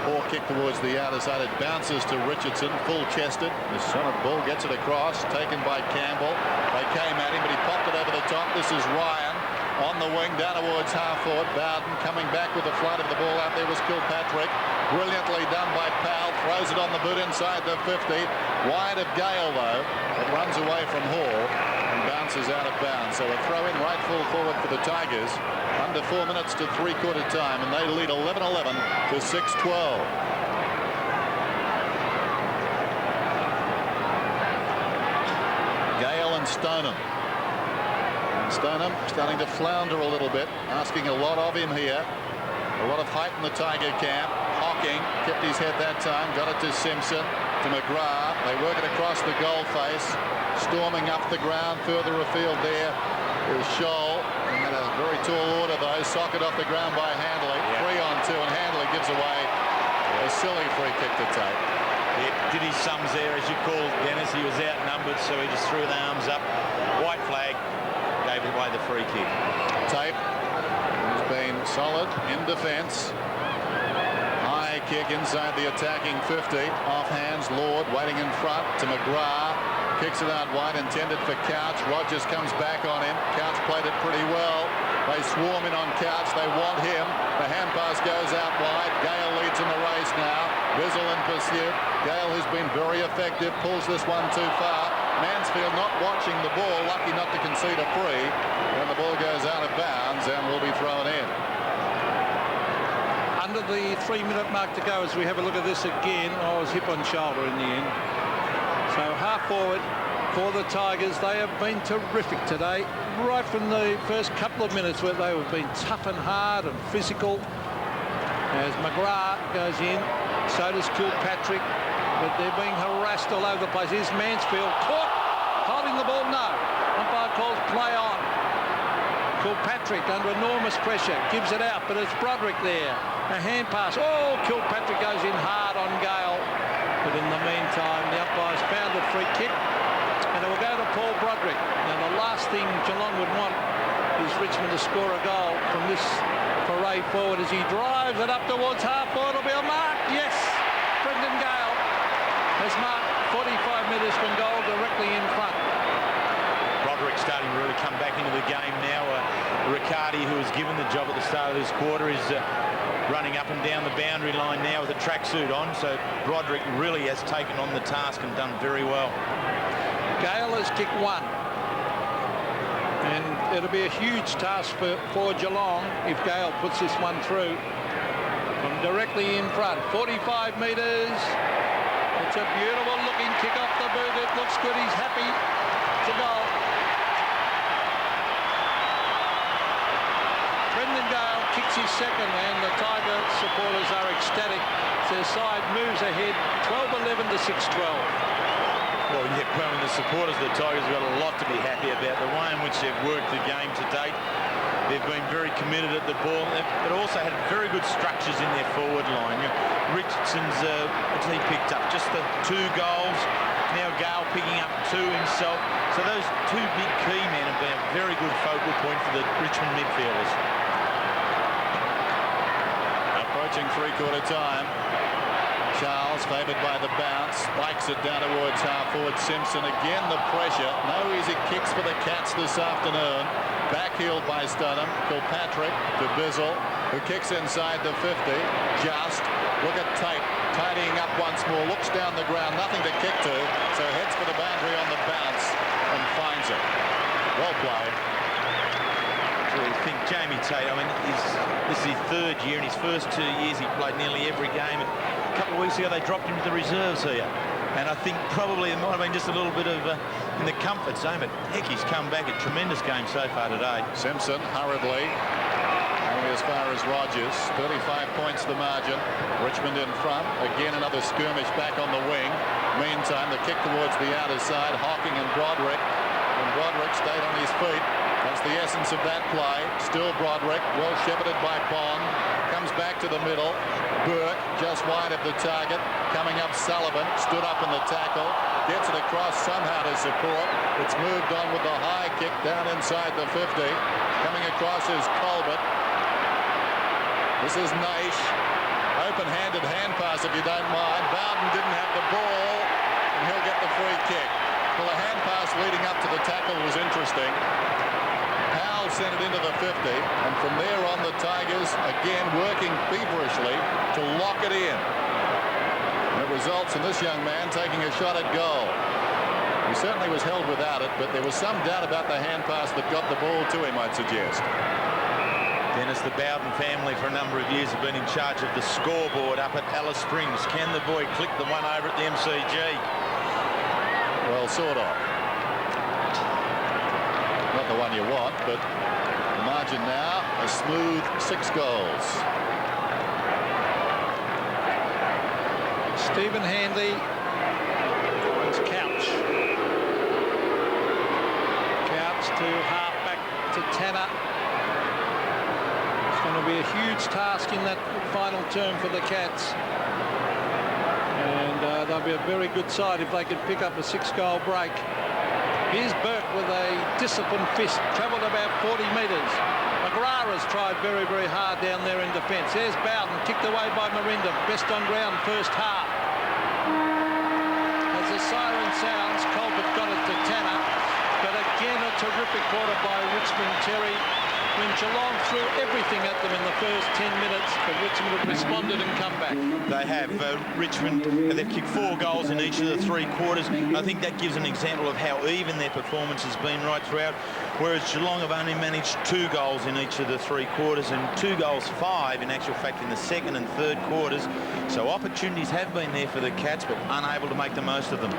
Poor kick towards the outer side. It bounces to Richardson, full-chested. The solid ball gets it across, taken by Campbell. They came at him, but he popped it over the top. This is Ryan on the wing, down towards half-forward. Bowden coming back with the flight of the ball. Out there was Kilpatrick. Brilliantly done by Powell. Throws it on the boot inside the 50. Wide of Gale, though. It runs away from Hall and bounces out of bounds. So a throw-in right full forward for the Tigers. Under 4 minutes to three-quarter time, and they lead 11-11 to 6-12. Gale and Stoneham. Stoneham starting to flounder a little bit, asking a lot of him here. A lot of hype in the Tiger camp. Hocking kept his head that time, got it to Simpson, to McGrath. They work it across the goal face, storming up the ground. Further afield there is Scholl. In a very tall order, though. Socket off the ground by Handley. 3-on-2, and Handley gives away a silly free kick to take. Yeah, did his sums there, as you called, Dennis. He was outnumbered, so he just threw the arms up. White flag, gave away the free kick. Tape has been solid in defence. High kick inside the attacking 50. Off hands, Lord waiting in front to McGrath. Kicks it out wide, intended for Couch. Rogers comes back on him. Couch played it pretty well. They swarm in on Couch. They want him. The hand pass goes out wide. Gale leads in the race now. Bizzle in pursuit. Gale, who's been very effective, pulls this one too far. Mansfield not watching the ball, lucky not to concede a free. And the ball goes out of bounds and will be thrown in. Under the 3-minute mark to go, as we have a look at this again, I was hip on shoulder in the end. So half forward for the Tigers. They have been terrific today, right from the first couple of minutes where they have been tough and hard and physical. As McGrath goes in, so does Kilpatrick, but they're being harassed all over the place. Here's Mansfield caught, holding the ball, no. Umpire calls play on. Kilpatrick under enormous pressure, gives it out, but it's Broderick there. A hand pass, oh, Kilpatrick goes in hard on Gale. But in the meantime, the umpires found a free kick, and it will go to Paul Broderick. Now, the last thing Geelong would want is Richmond to score a goal from this parade forward as he drives it up towards half forward. It'll be a mark. Yes, Brendan Gale has marked 45 metres from goal directly in front. Broderick starting to really come back into the game now. Riccardi, who was given the job at the start of this quarter, is running up and down the boundary line now with a tracksuit on. So Broderick really has taken on the task and done very well. Gale has kicked one. And it'll be a huge task for Geelong if Gale puts this one through. From directly in front, 45 metres. It's a beautiful looking kick off the boot. It looks good. He's happy. It's a goal. Brendan Gale kicks his second, and the Tiger supporters are ecstatic. Their side moves ahead 12-11 to 6-12. Well, yeah, the supporters of the Tigers have got a lot to be happy about. The way in which they've worked the game to date. They've been very committed at the ball, but also had very good structures in their forward line. Richardson's, he picked up just the 2 goals. Now Gale picking up 2 himself. So those 2 big key men have been a very good focal point for the Richmond midfielders. Approaching three-quarter time. Charles, favoured by the bounce, spikes it down towards half-forward Simpson. Again, the pressure. No easy kicks for the Cats this afternoon. Backheeled by Stoneham. Kilpatrick to Bizzle, who kicks inside the 50. Just look at Tate, tidying up once more. Looks down the ground, nothing to kick to. So heads for the boundary on the bounce and finds it. Well played. I think Jamie Tate, I mean, this is his 3rd year. In his first 2 years, he played nearly every game. And a couple of weeks ago, they dropped him to the reserves here. And I think probably it might have been just a little bit of in the comfort zone. But heck, he's come back. A tremendous game so far today. Simpson hurriedly, only as far as Rogers. 35 points the margin. Richmond in front. Again, another skirmish back on the wing. Meantime, the kick towards the outer side. Hawking and Broderick. And Broderick stayed on his feet. That's the essence of that play. Still Broderick, well shepherded by Bond. Comes back to the middle. Burke just wide of the target. Coming up Sullivan, stood up in the tackle. Gets it across somehow to support. It's moved on with the high kick down inside the 50. Coming across is Colbert. This is Naish. Open-handed hand pass if you don't mind. Bowden didn't have the ball, and he'll get the free kick. Well, the hand pass leading up to the tackle was interesting. Powell sent it into the 50, and from there on the Tigers again working feverishly to lock it in. And it results in this young man taking a shot at goal. He certainly was held without it, but there was some doubt about the hand pass that got the ball to him, I'd suggest. Dennis, the Bowden family for a number of years have been in charge of the scoreboard up at Alice Springs. Can the boy click the one over at the M.C.G? Well, sort of. Not the one you want, but the margin now, a smooth 6 goals. Stephen Handley. It's Couch. Couch to half-back to Tanner. It's going to be a huge task in that final term for the Cats. And they'll be a very good side if they can pick up a 6-goal break. Here's Burke with a disciplined fist, travelled about 40 metres. McGrath's tried very, very hard down there in defence. There's Bowden, kicked away by Merenda, best on ground first half. As the siren sounds, Colbert got it to Tanner, but again a terrific quarter by Richmond, Terry. When Geelong threw everything at them in the first 10 minutes, but Richmond have responded and come back. They have. Richmond, they've kicked 4 goals in each of the 3 quarters. I think that gives an example of how even their performance has been right throughout, whereas Geelong have only managed 2 goals in each of the 3 quarters and 2 goals 5 in actual fact in the 2nd and 3rd quarters. So opportunities have been there for the Cats, but unable to make the most of them.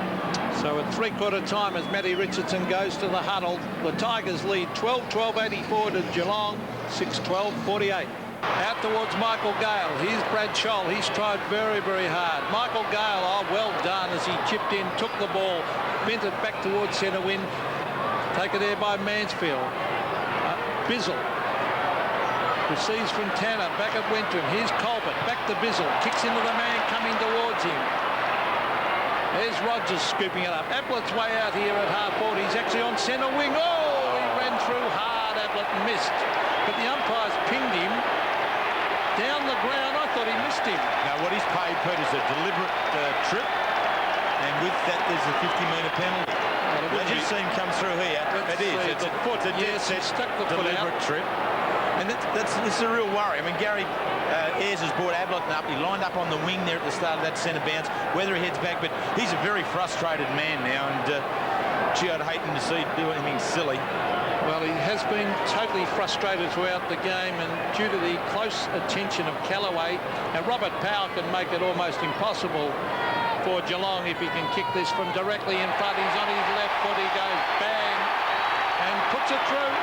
So at three-quarter time, as Matty Richardson goes to the huddle, the Tigers lead 12-12-84 to Geelong, 6-12-48. Out towards Michael Gale. Here's Brad Scholl. He's tried very, very hard. Michael Gale, oh, well done as he chipped in, took the ball, bent it back towards centre wind. Taken there by Mansfield. Bizzle receives from Tanner, back at Wentrum. Here's Colbert, back to Bizzle. Kicks into the man coming towards him. There's Rogers scooping it up. Ablett's way out here at half-forward. He's actually on centre wing. Oh, he ran through hard, Ablett, and missed. But the umpires pinged him down the ground. I thought he missed him. Now, what he's paid, Pete, is a deliberate trip. And with that, there's a 50-metre penalty. Well, as you see him come through here, it is. It's a foot. Yes, it stuck the deliberate trip. And this is a real worry. I mean, Gary Ayres has brought Ablett up. He lined up on the wing there at the start of that centre bounce. Whether he heads back, but he's a very frustrated man now. And gee, I'd hate him to see him do anything silly. Well, he has been totally frustrated throughout the game, and due to the close attention of Callaway, and Robert Powell can make it almost impossible for Geelong if he can kick this from directly in front. He's on his left foot. He goes bang and puts it through.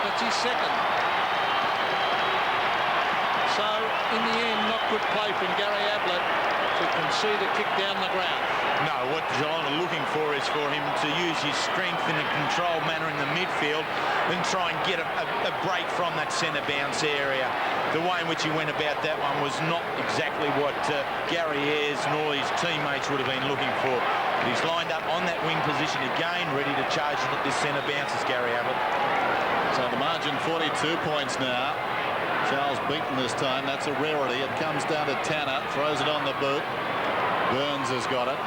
That's his second. So, in the end, not good play from Gary Ablett to concede a kick down the ground. No, what Geelong are looking for is for him to use his strength in a controlled manner in the midfield and try and get a break from that centre bounce area. The way in which he went about that one was not exactly what Gary Ayres nor his teammates would have been looking for. But he's lined up on that wing position again, ready to charge at this centre bounce as Gary Ablett. So the margin 42 points now. Charles beaten this time. That's a rarity. It comes down to Tanner. Throws it on the boot. Burns has got it.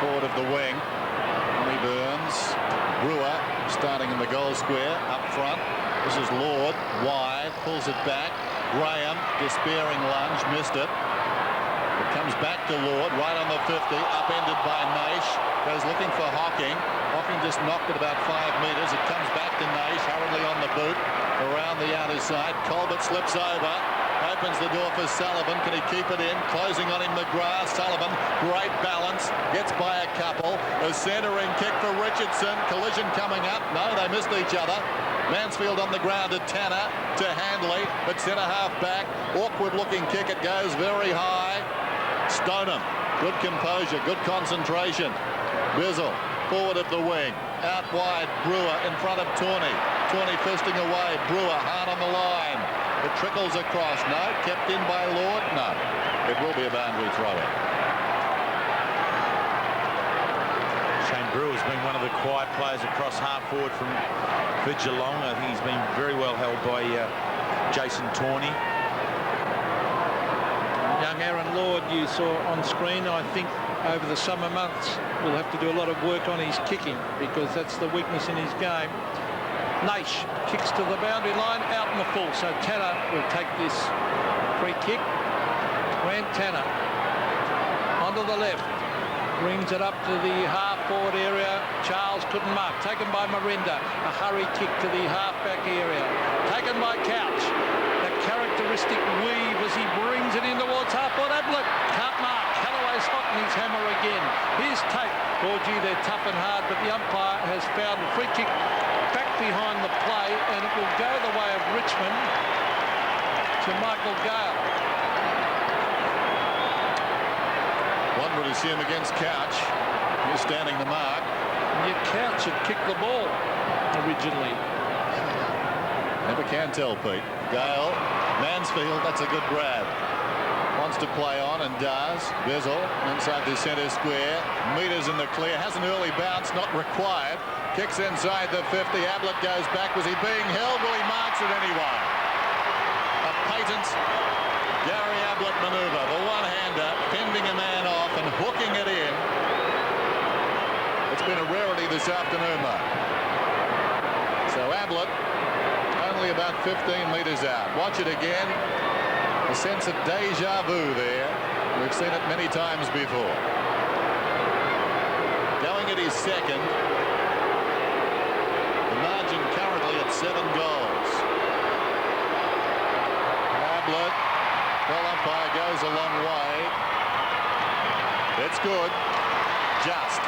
Forward of the wing. Ronnie Burns. Brewer starting in the goal square up front. This is Lord. Wide. Pulls it back. Graham. Despairing lunge. Missed it. It comes back to Lord. Right on the 50. Upended by Naish. Goes looking for Hocking. Hocking just knocked it about 5 metres. It comes back to Naish. Hurriedly on the boot. Around the outer side. Colbert slips over. Opens the door for Sullivan. Can he keep it in? Closing on him, McGrath. Sullivan, great balance. Gets by a couple. A centering kick for Richardson. Collision coming up. No, they missed each other. Mansfield on the ground to Tanner. To Handley. But centre half back. Awkward looking kick. It goes very high. Stoneham. Good composure. Good concentration. Bizzle. Forward of the wing. Out wide. Brewer in front of Tawney. Tawney fisting away. Brewer hard on the line. It trickles across. No. Kept in by Lord. No. It will be a boundary throw-in. Shane Brewer's been one of the quiet players across half forward for Geelong. I think he's been very well held by Jason Tawney. Young Aaron Lord you saw on screen. I think over the summer months will have to do a lot of work on his kicking because that's the weakness in his game. Naish kicks to the boundary line, out in the full. So Tanner will take this free kick. Grant Tanner onto the left. Brings it up to the half-forward area. Charles couldn't mark. Taken by Merenda. A hurry kick to the half-back area. Taken by Couch. The characteristic weave as he brings it in towards half-forward. Ablett can't mark. Callaway's hot in his hammer again. Here's Tate. Oh, gee, they're tough and hard, but the umpire has found a free kick back behind the play, and it will go the way of Richmond to Michael Gale. One would assume against Couch. He's standing the mark. Your Couch had kicked the ball originally. Never can tell, Pete. Gale, Mansfield, that's a good grab. Wants to play on and does. Bizzle inside the centre square. Metres in the clear. Has an early bounce, not required. Kicks inside the 50. Ablett goes back. Was he being held? Well, he marks it anyway. A patent Gary Ablett manoeuvre. The one-hander fending a man off and hooking it in. It's been a rarity this afternoon, though. So Ablett only about 15 metres out. Watch it again. A sense of deja vu there. We've seen it many times before. Going at his second. The margin currently at 7 goals. Ablett. Well, umpire goes a long way. It's good. Just.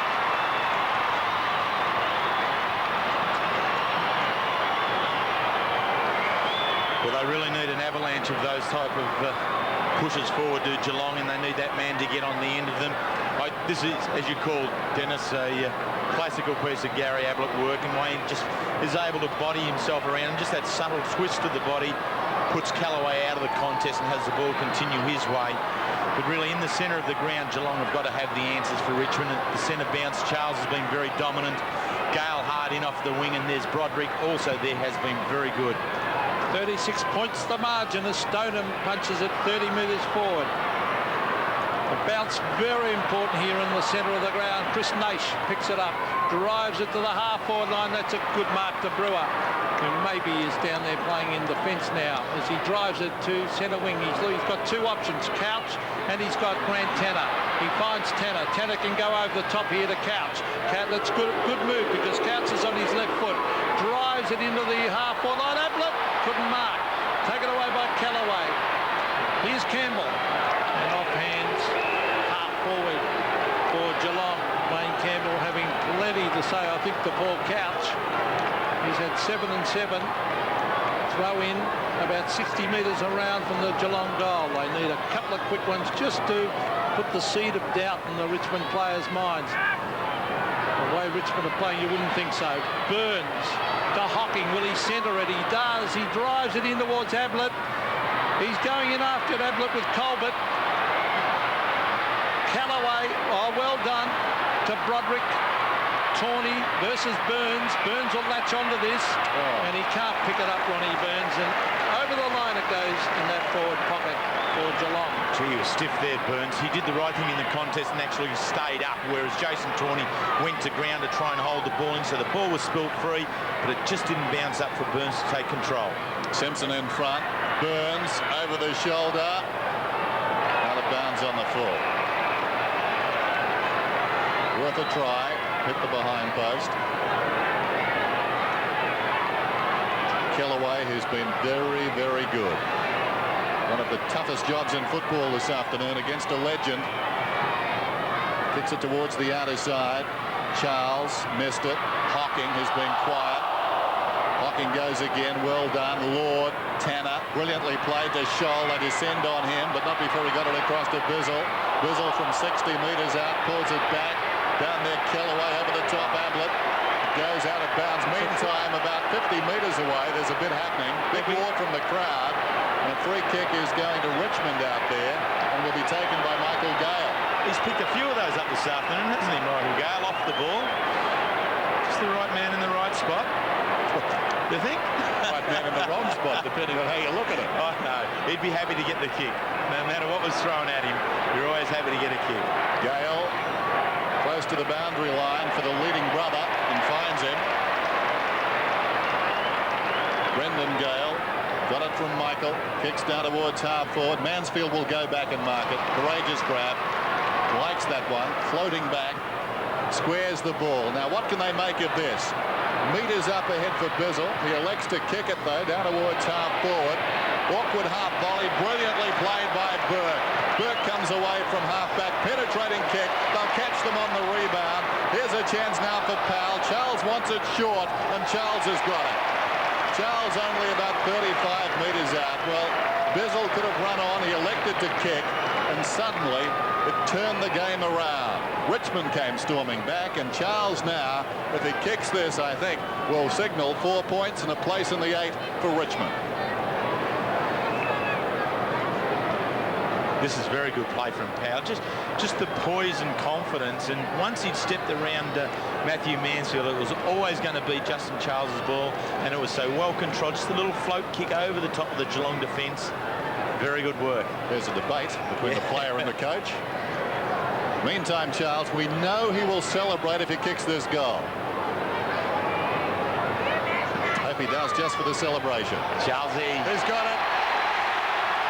Well, they really need an avalanche of those type of pushes forward to Geelong, and they need that man to get on the end of them. This is, as you called, Dennis, a classical piece of Gary Ablett work, and Wayne just is able to body himself around. Just that subtle twist of the body puts Callaway out of the contest and has the ball continue his way. But really, in the centre of the ground, Geelong have got to have the answers for Richmond. At the centre bounce, Charles has been very dominant. Gale hard in off the wing, and there's Broderick also there has been very good. 36 points the margin as Stoneham punches it 30 metres forward. The bounce very important here in the centre of the ground. Chris Naish picks it up, drives it to the half-forward line. That's a good mark to Brewer, who maybe is down there playing in defence now as he drives it to centre wing. He's got two options, Couch and he's got Grant Tanner. He finds Tanner. Tanner can go over the top here to Couch. That's good move because Couch is on his left foot. Drives it into the half-forward line. Ablett couldn't mark. Taken away by Callaway. Here's Campbell. And off hands, half forward for Geelong. Wayne Campbell having plenty to say, I think, to Paul Couch. He's had 7 and 7. throw in about 60 metres around from the Geelong goal. They need a couple of quick ones just to put the seed of doubt in the Richmond players' minds. The way Richmond are playing, you wouldn't think so. Burns to Hocking. Will he centre it? He does. He drives it in towards Ablett. He's going in after Ablett with Colbert. Callaway, oh, well done to Broderick. Tawney versus Burns. Burns will latch onto this, and he can't pick it up, Ronnie Burns, and over the line it goes in that forward pocket for Geelong. Gee, he was stiff there, Burns. He did the right thing in the contest and actually stayed up, whereas Jason Tawney went to ground to try and hold the ball in, so the ball was spilt free, but it just didn't bounce up for Burns to take control. Simpson in front. Burns over the shoulder. Out of bounds on the full. Worth a try. Hit the behind post. Kellaway, who's been very, very good. One of the toughest jobs in football this afternoon against a legend. Kicks it towards the outer side. Charles missed it. Hocking has been quiet. Hocking goes again. Well done. Lord, Tanner, brilliantly played to Scholl. They descend on him, but not before he got it across to Bizzle. Bizzle from 60 metres out, pulls it back. Down there, Kellaway over the top. Ablett goes out of bounds. Meantime, about 50 metres away, there's a bit happening. Big roar from the crowd. And a free kick is going to Richmond out there and will be taken by Michael Gale. He's picked a few of those up this afternoon, hasn't he, Michael Gale? Off the ball. Just the right man in the right spot. You think? Right man in the wrong spot, depending on how you look at it. Oh, no. He'd be happy to get the kick. No matter what was thrown at him, you're always happy to get a kick. Gale close to the boundary line for the leading brother and finds him. Brendon Gale got it from Michael. Kicks down towards half forward. Mansfield will go back and mark it. Courageous grab. Likes that one. Floating back. Squares the ball. Now what can they make of this? Metres up ahead for Bizzle. He elects to kick it though down towards half forward. Awkward half volley. Brilliantly played by Burke. Burke comes away from half-back, penetrating kick. They'll catch them on the rebound. Here's a chance now for Powell. Charles wants it short, and Charles has got it. Charles only about 35 metres out. Well, Bizzle could have run on. He elected to kick, and suddenly it turned the game around. Richmond came storming back, and Charles now, if he kicks this, I think, will signal 4 points and a place in the 8 for Richmond. This is very good play from Powell. Just the poise and confidence. And once he'd stepped around Matthew Mansfield, it was always going to be Justin Charles's ball, and it was so well controlled. Just a little float kick over the top of the Geelong defence. Very good work. There's a debate between the player and the coach. Meantime, Charles, we know he will celebrate if he kicks this goal. Hope he does just for the celebration. Charlesy. He's got it.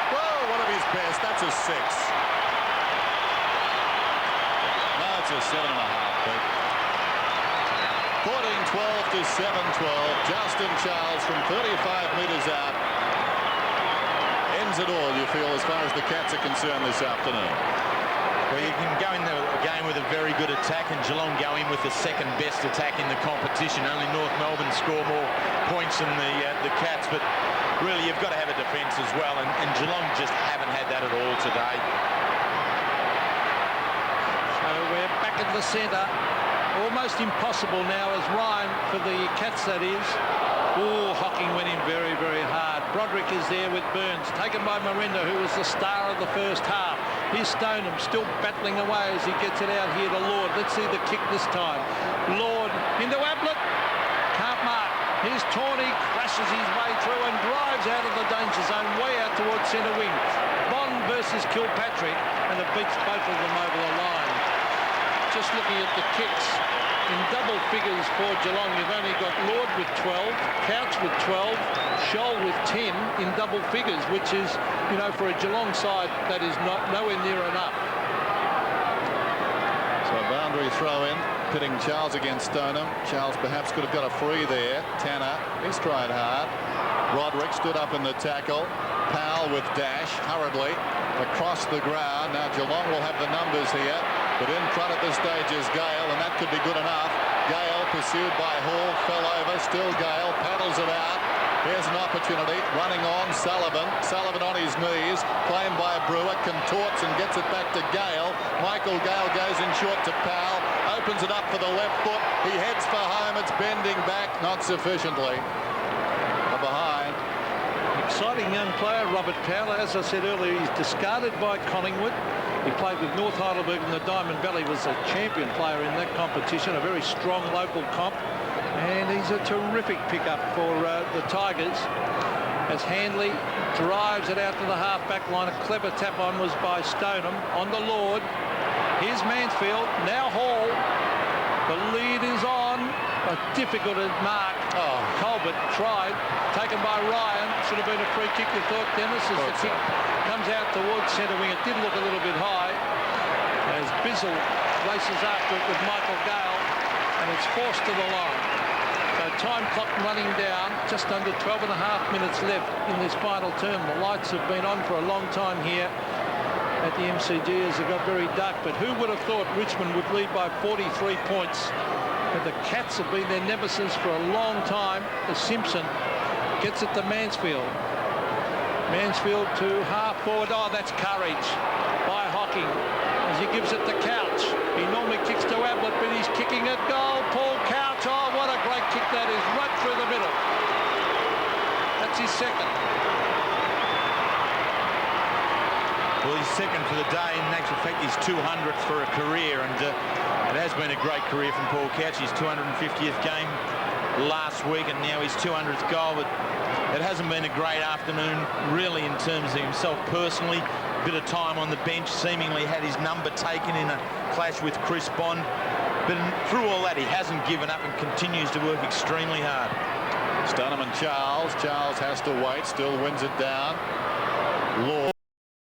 Whoa, one of his best. That's a 6. No, it's a 7.5, Pete. 14-12 to 7-12. Justin Charles from 35 metres out. Ends it all, you feel, as far as the Cats are concerned this afternoon. Well, you can go in the game with a very good attack, and Geelong go in with the second best attack in the competition. Only North Melbourne score more points than the Cats, but really you've got to have a defence as well, and Geelong just haven't had that at all today. So we're back in the centre. Almost impossible now as Ryan, for the Cats that is. Oh, Hocking went in very, very hard. Broderick is there with Burns, taken by Merenda, who was the star of the first half. Here's Stoneham still battling away as he gets it out here to Lord. Let's see the kick this time. Lord into Ablett. Can't mark. Here's Tawney, crashes his way through and drives out of the danger zone, way out towards centre wing. Bond versus Kilpatrick, and it beats both of them over the line. Just looking at the kicks, in double figures for Geelong, you've only got Lord with 12, Couch with 12, Scholl with 10 in double figures, which is, you know, for a Geelong side, that is nowhere near enough. So a boundary throw in, pitting Charles against Stoneham. Charles perhaps could have got a free there. Tanner, he's tried hard. Broderick stood up in the tackle. Powell with dash, hurriedly across the ground. Now Geelong will have the numbers here, but in front at this stage is Gale, and that could be good enough. Gale pursued by Hall, fell over, still Gale, paddles it out. Here's an opportunity, running on Sullivan. Sullivan on his knees, claimed by Brewer, contorts and gets it back to Gale. Michael Gale goes in short to Powell, opens it up for the left foot. He heads for home, it's bending back, not sufficiently. Behind. Exciting young player, Robert Powell. As I said earlier, he's discarded by Collingwood. He played with North Heidelberg in the Diamond Valley, was a champion player in that competition, a very strong local comp. And he's a terrific pickup for the Tigers as Handley drives it out to the half-back line. A clever tap on was by Stoneham on the Lord. Here's Mansfield, now Hall. The lead is on. A difficult mark. Oh, Colbert tried, taken by Ryan. Should have been a free kick, you thought, Dennis, as the kick comes out towards centre wing. It did look a little bit high as Bizzle races after it with Michael Gale, and it's forced to the line. So time clock running down, just under 12 and a half minutes left in this final term. The lights have been on for a long time here at the M.C.G. as it got very dark, but who would have thought Richmond would lead by 43 points? But the Cats have been their nemesis for a long time. The Simpson gets it to Mansfield. Mansfield to half forward. Oh, that's courage by Hocking as he gives it to Couch. He normally kicks to Ablett, but he's kicking it goal. Paul Couch. Oh, what a great kick that is, right through the middle. That's his second. Well, he's second for the day. In actual fact, he's 200th for a career, and it has been a great career from Paul Couch. His 250th game last week, and now his 200th goal. But it hasn't been a great afternoon, really, in terms of himself personally. A bit of time on the bench, seemingly had his number taken in a clash with Chris Bond. But through all that, he hasn't given up and continues to work extremely hard. Stunham and Charles. Charles has to wait, still wins it down. Lord.